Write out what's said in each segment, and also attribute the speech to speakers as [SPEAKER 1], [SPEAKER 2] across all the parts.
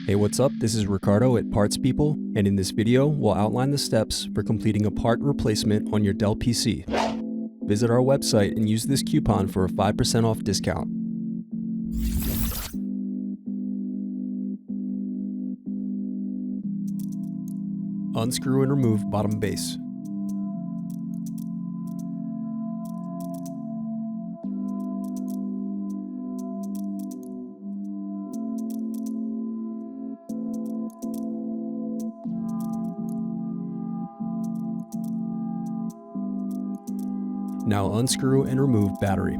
[SPEAKER 1] Hey, what's up? This is Ricardo at Parts People, and in this video, we'll outline the steps for completing a part replacement on your Dell PC. Visit our website and use this coupon for a 5% off discount. Unscrew and remove bottom base. Now unscrew and remove battery.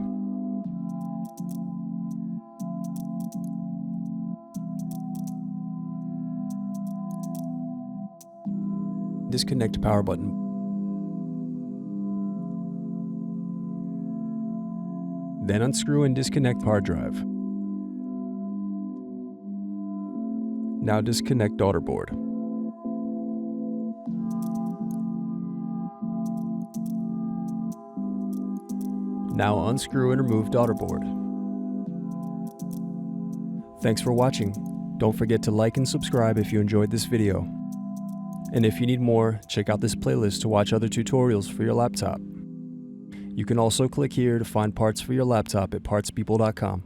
[SPEAKER 1] Disconnect power button. Then unscrew and disconnect hard drive. Now disconnect Daughterboard. Now unscrew and remove Daughterboard. Thanks for watching. Don't forget to like and subscribe if you enjoyed this video. And if you need more, check out this playlist to watch other tutorials for your laptop. You can also click here to find parts for your laptop at partspeople.com.